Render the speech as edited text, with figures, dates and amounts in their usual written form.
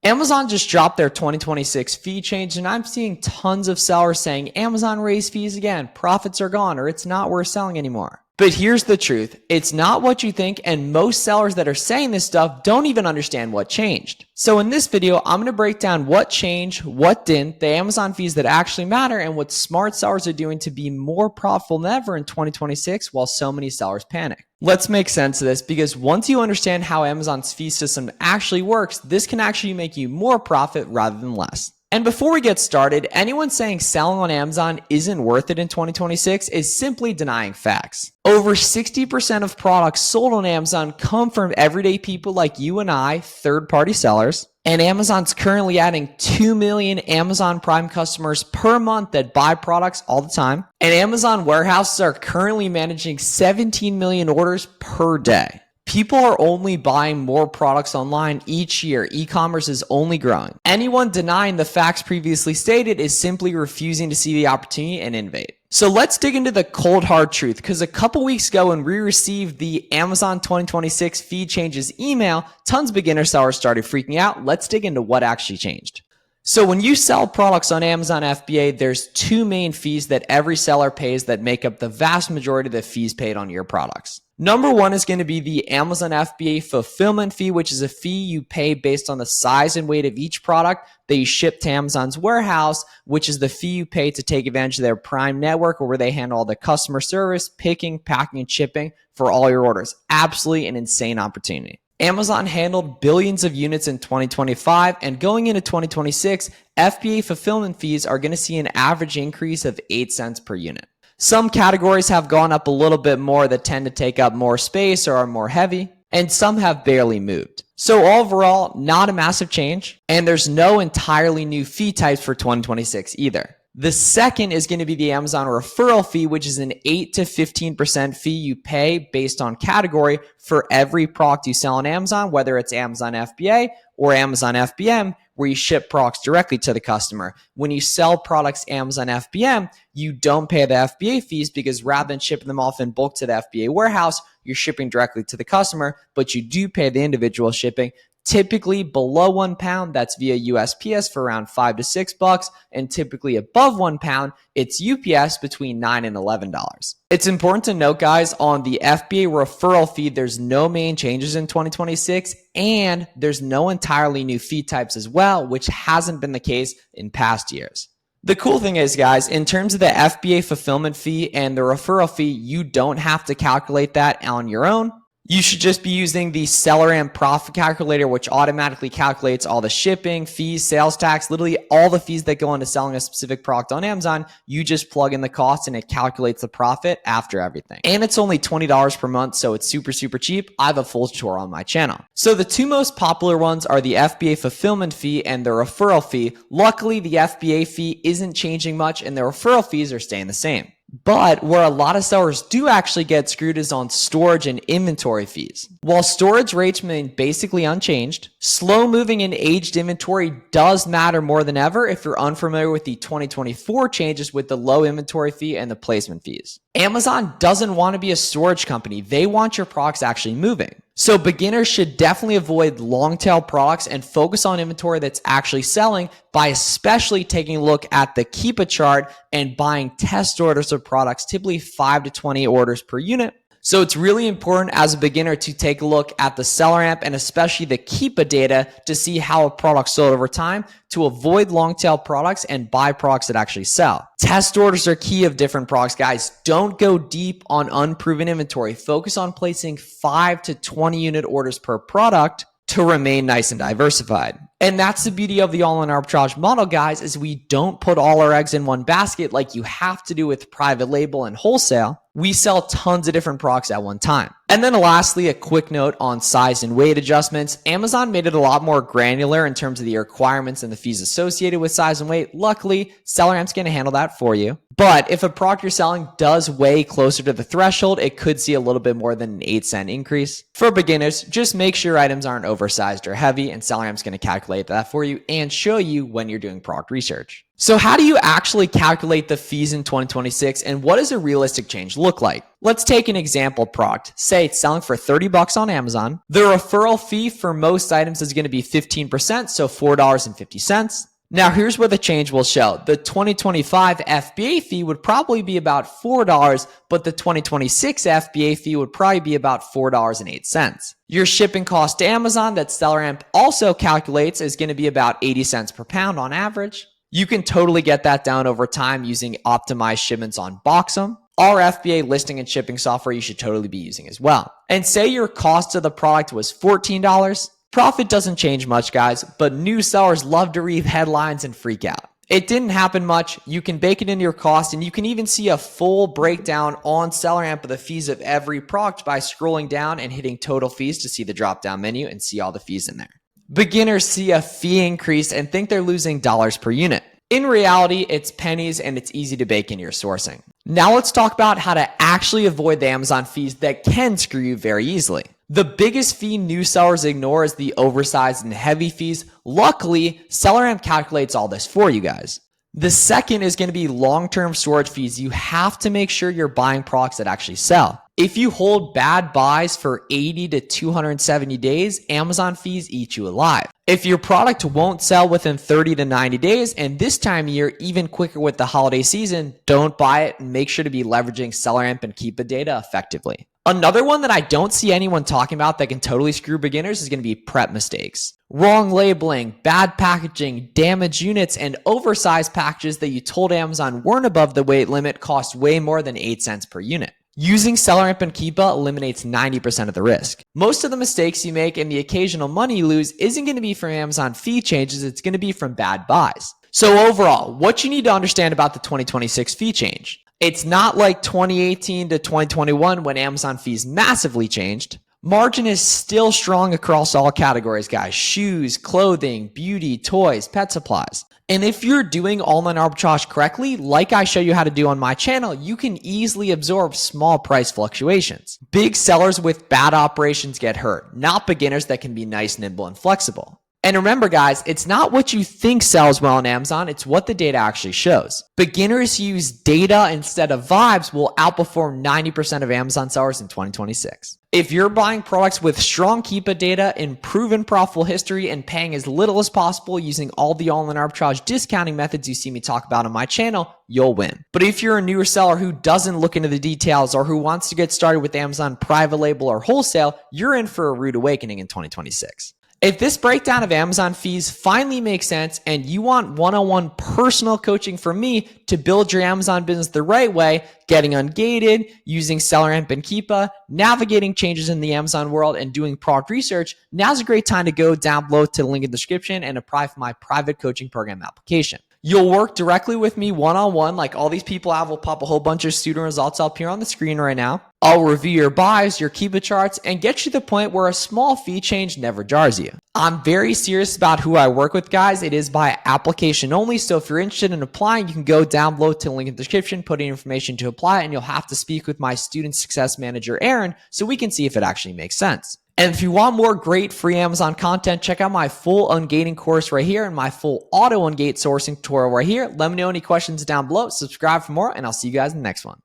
Amazon just dropped their 2026 fee change, and I'm seeing tons of sellers saying Amazon raised fees again, profits are gone, or it's not worth selling anymore. But here's the truth. It's not what you think, and most sellers that are saying this stuff don't even understand what changed. So in this video, I'm going to break down what changed, what didn't, the Amazon fees that actually matter, and what smart sellers are doing to be more profitable than ever in 2026 while so many sellers panic. Let's make sense of this, because once you understand how Amazon's fee system actually works, this can actually make you more profit rather than less. And before we get started, anyone saying selling on Amazon isn't worth it in 2026 is simply denying facts. Over 60% of products sold on Amazon come from everyday people like you and I, third-party sellers. And Amazon's currently adding 2 million Amazon Prime customers per month that buy products all the time. And Amazon warehouses are currently managing 17 million orders per day. People are only buying more products online each year. E-commerce is only growing. Anyone denying the facts previously stated is simply refusing to see the opportunity and innovate. So let's dig into the cold hard truth, because a couple weeks ago when we received the Amazon 2026 fee changes email, tons of beginner sellers started freaking out. Let's dig into what actually changed. So when you sell products on Amazon FBA, there's two main fees that every seller pays that make up the vast majority of the fees paid on your products. Number one is going to be the Amazon FBA fulfillment fee, which is a fee you pay based on the size and weight of each product that you ship to Amazon's warehouse, which is the fee you pay to take advantage of their Prime network, or where they handle all the customer service, picking, packing, and shipping for all your orders. Absolutely an insane opportunity. Amazon handled billions of units in 2025, and going into 2026, FBA fulfillment fees are going to see an average increase of 8 cents per unit. Some categories have gone up a little bit more that tend to take up more space or are more heavy, and some have barely moved. So overall, not a massive change, and there's no entirely new fee types for 2026 either. The second is going to be the Amazon referral fee, which is an 8 to 15% fee you pay based on category for every product you sell on Amazon, whether it's Amazon FBA or Amazon FBM, where you ship products directly to the customer. When you sell products Amazon FBM, you don't pay the FBA fees, because rather than shipping them off in bulk to the FBA warehouse, you're shipping directly to the customer, but you do pay the individual shipping. Typically below £1, that's via USPS for around $5 to $6, and typically above £1, it's UPS between $9 and $11. It's important to note, guys, on the FBA referral fee, there's no main changes in 2026, and there's no entirely new fee types as well, which hasn't been the case in past years. The cool thing is, guys, in terms of the FBA fulfillment fee and the referral fee, you don't have to calculate that on your own. You should just be using the seller and profit calculator, which automatically calculates all the shipping, fees, sales tax, literally all the fees that go into selling a specific product on Amazon. You just plug in the cost and it calculates the profit after everything. And it's only $20 per month, so it's super, super cheap. I have a full tutorial on my channel. So the two most popular ones are the FBA fulfillment fee and the referral fee. Luckily, the FBA fee isn't changing much and the referral fees are staying the same. But where a lot of sellers do actually get screwed is on storage and inventory fees. While storage rates remain basically unchanged, slow moving and aged inventory does matter more than ever if you're unfamiliar with the 2024 changes with the low inventory fee and the placement fees. Amazon doesn't want to be a storage company. They want your products actually moving. So beginners should definitely avoid long tail products and focus on inventory that's actually selling by especially taking a look at the Keepa chart and buying test orders of products, typically 5 to 20 orders per unit. So it's really important as a beginner to take a look at the seller amp and especially the Keepa data to see how a product sold over time, to avoid long tail products and buy products that actually sell. Test orders are key of different products, guys. Don't go deep on unproven inventory. Focus on placing 5 to 20 unit orders per product to remain nice and diversified. And that's the beauty of the all-in arbitrage model, guys, is we don't put all our eggs in one basket like you have to do with private label and wholesale. We sell tons of different products at one time. And then lastly, a quick note on size and weight adjustments. Amazon made it a lot more granular in terms of the requirements and the fees associated with size and weight. Luckily, SellerAmp's going to handle that for you. But if a product you're selling does weigh closer to the threshold, it could see a little bit more than an 8-cent increase. For beginners, just make sure items aren't oversized or heavy, and SellerAmp's going to calculate that for you and show you when you're doing product research. So how do you actually calculate the fees in 2026 and what does a realistic change look like? Let's take an example product. Say it's selling for $30 on Amazon. The referral fee for most items is going to be 15%, so $4.50. Now here's where the change will show. The 2025 FBA fee would probably be about $4, but the 2026 FBA fee would probably be about $4.08. Your shipping cost to Amazon that SellerAmp also calculates is going to be about 80 cents per pound on average. You can totally get that down over time using optimized shipments on Boxem. Our FBA listing and shipping software you should totally be using as well. And say your cost of the product was $14. Profit doesn't change much, guys, but new sellers love to read headlines and freak out. It didn't happen much. You can bake it into your cost, and you can even see a full breakdown on SellerAmp of the fees of every product by scrolling down and hitting total fees to see the drop-down menu and see all the fees in there. Beginners see a fee increase and think they're losing dollars per unit. In reality, it's pennies and it's easy to bake in your sourcing. Now let's talk about how to actually avoid the Amazon fees that can screw you very easily. The biggest fee new sellers ignore is the oversized and heavy fees. Luckily, SellerAmp calculates all this for you guys. The second is going to be long-term storage fees. You have to make sure you're buying products that actually sell. If you hold bad buys for 80 to 270 days, Amazon fees eat you alive. If your product won't sell within 30 to 90 days, and this time of year, even quicker with the holiday season, don't buy it and make sure to be leveraging SellerAmp and Keepa data effectively. Another one that I don't see anyone talking about that can totally screw beginners is going to be prep mistakes. Wrong labeling, bad packaging, damaged units, and oversized packages that you told Amazon weren't above the weight limit cost way more than 8 cents per unit. Using SellerAmp and Keepa eliminates 90% of the risk. Most of the mistakes you make and the occasional money you lose isn't going to be from Amazon fee changes, it's going to be from bad buys. So overall, what you need to understand about the 2026 fee change. It's not like 2018 to 2021 when Amazon fees massively changed. Margin is still strong across all categories, guys. Shoes, clothing, beauty, toys, pet supplies. And if you're doing online arbitrage correctly, like I show you how to do on my channel, you can easily absorb small price fluctuations. Big sellers with bad operations get hurt, not beginners that can be nice, nimble, and flexible. And remember, guys, it's not what you think sells well on Amazon, it's what the data actually shows. Beginners who use data instead of vibes will outperform 90% of Amazon sellers in 2026. If you're buying products with strong Keepa data and proven profitable history and paying as little as possible using all the online arbitrage discounting methods you see me talk about on my channel, you'll win. But if you're a newer seller who doesn't look into the details or who wants to get started with Amazon private label or wholesale, you're in for a rude awakening in 2026. If this breakdown of Amazon fees finally makes sense and you want one-on-one personal coaching from me to build your Amazon business the right way, getting ungated, using SellerAmp and Keepa, navigating changes in the Amazon world, and doing product research, now's a great time to go down below to the link in the description and apply for my private coaching program application. You'll work directly with me one-on-one like all these people have. Will pop a whole bunch of student results up here on the screen right now. I'll review your buys, your Keepa charts, and get you to the point where a small fee change never jars you. I'm very serious about who I work with, guys. It is by application only, so if you're interested in applying, you can go down below to the link in the description, put in information to apply, and you'll have to speak with my student success manager, Aaron, so we can see if it actually makes sense. And if you want more great free Amazon content, check out my full ungating course right here and my full auto ungate sourcing tutorial right here. Let me know any questions down below. Subscribe for more, and I'll see you guys in the next one.